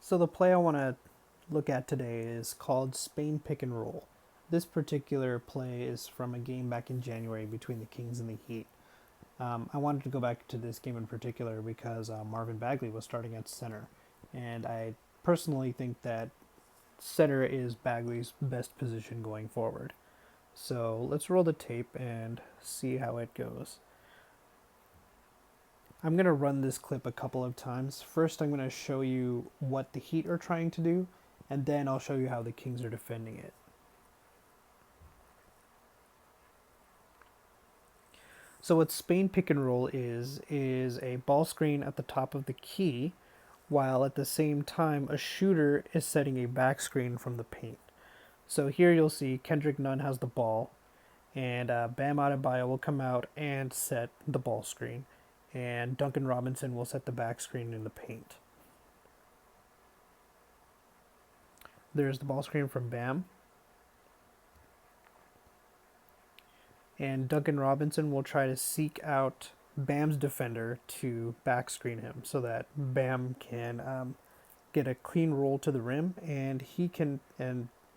So the play I want to look at today is called Spain Pick and Roll. This particular play is from a game back in January between the Kings and the Heat. I wanted to go back to this game in particular because Marvin Bagley was starting at center, and I personally think that center is Bagley's best position going forward. So let's roll the tape and see how it goes. I'm going to run this clip a couple of times. First, I'm going to show you what the Heat are trying to do, and then I'll show you how the Kings are defending it. So what Spain pick and roll is a ball screen at the top of the key, while at the same time a shooter is setting a back screen from the paint. So here you'll see Kendrick Nunn has the ball, and Bam Adebayo will come out and set the ball screen, and Duncan Robinson will set the back screen in the paint. There's the ball screen from Bam. And Duncan Robinson will try to seek out Bam's defender to back screen him so that Bam can get a clean roll to the rim, and he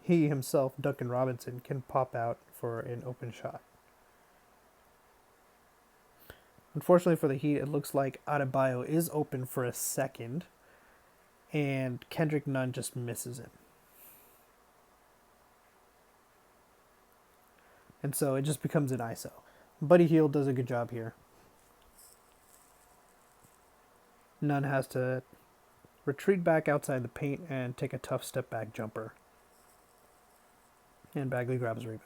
himself, Duncan Robinson, can pop out for an open shot. Unfortunately for the Heat, it looks like Adebayo is open for a second, and Kendrick Nunn just misses him. And so it just becomes an ISO. Buddy Hield does a good job here. Nunn has to retreat back outside the paint and take a tough step back jumper. And Bagley grabs a rebound.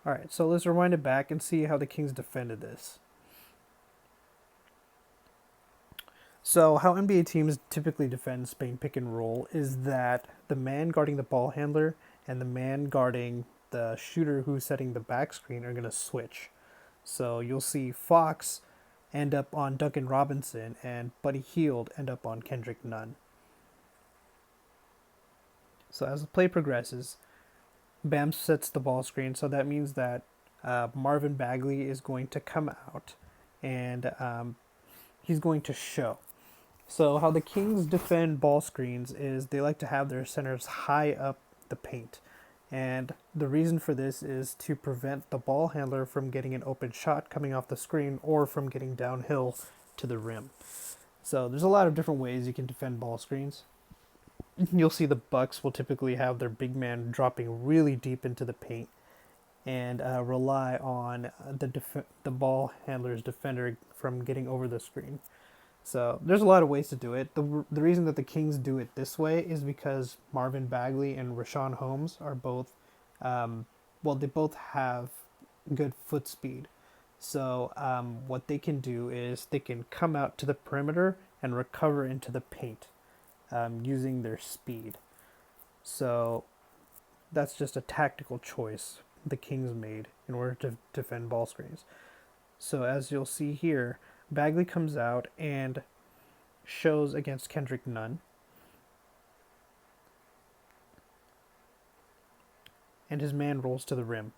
Alright, so let's rewind it back and see how the Kings defended this. So how NBA teams typically defend Spain pick and roll is that the man guarding the ball handler and the man guarding the shooter who's setting the back screen are going to switch. So you'll see Fox end up on Duncan Robinson and Buddy Hield end up on Kendrick Nunn. So as the play progresses, Bam sets the ball screen, so that means that Marvin Bagley is going to come out and he's going to show. So how the Kings defend ball screens is they like to have their centers high up the paint. And the reason for this is to prevent the ball handler from getting an open shot coming off the screen or from getting downhill to the rim. So there's a lot of different ways you can defend ball screens. You'll see the Bucks will typically have their big man dropping really deep into the paint and rely on the ball handler's defender from getting over the screen. So there's a lot of ways to do it. The reason that the Kings do it this way is because Marvin Bagley and Richaun Holmes are both, they both have good foot speed. So what they can do is they can come out to the perimeter and recover into the paint using their speed. So that's just a tactical choice the Kings made in order to defend ball screens. So as you'll see here, Bagley comes out and shows against Kendrick Nunn. And his man rolls to the rim.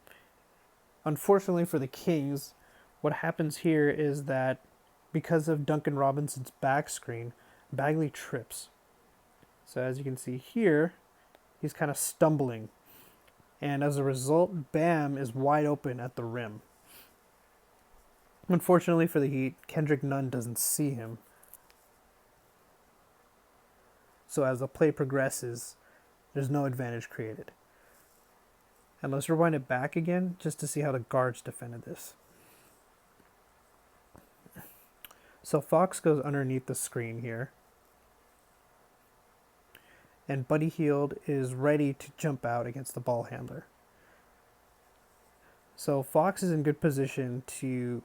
Unfortunately for the Kings, what happens here is that because of Duncan Robinson's back screen, Bagley trips. So as you can see here, he's kind of stumbling. And as a result, Bam is wide open at the rim. Unfortunately for the Heat, Kendrick Nunn doesn't see him. So as the play progresses, there's no advantage created. And let's rewind it back again just to see how the guards defended this. So Fox goes underneath the screen here. And Buddy Hield is ready to jump out against the ball handler. So Fox is in good position to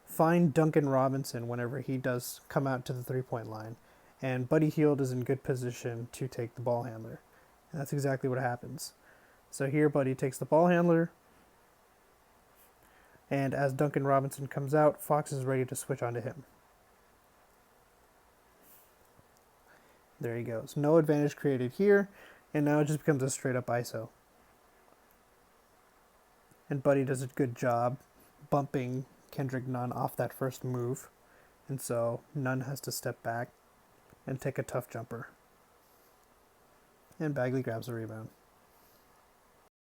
find Duncan Robinson whenever he does come out to the three-point line. And Buddy Hield is in good position to take the ball handler. And that's exactly what happens. So here Buddy takes the ball handler. And as Duncan Robinson comes out, Fox is ready to switch onto him. There he goes. No advantage created here. And now it just becomes a straight-up ISO. And Buddy does a good job bumping Kendrick Nunn off that first move, and so Nunn has to step back and take a tough jumper. and Bagley grabs the rebound.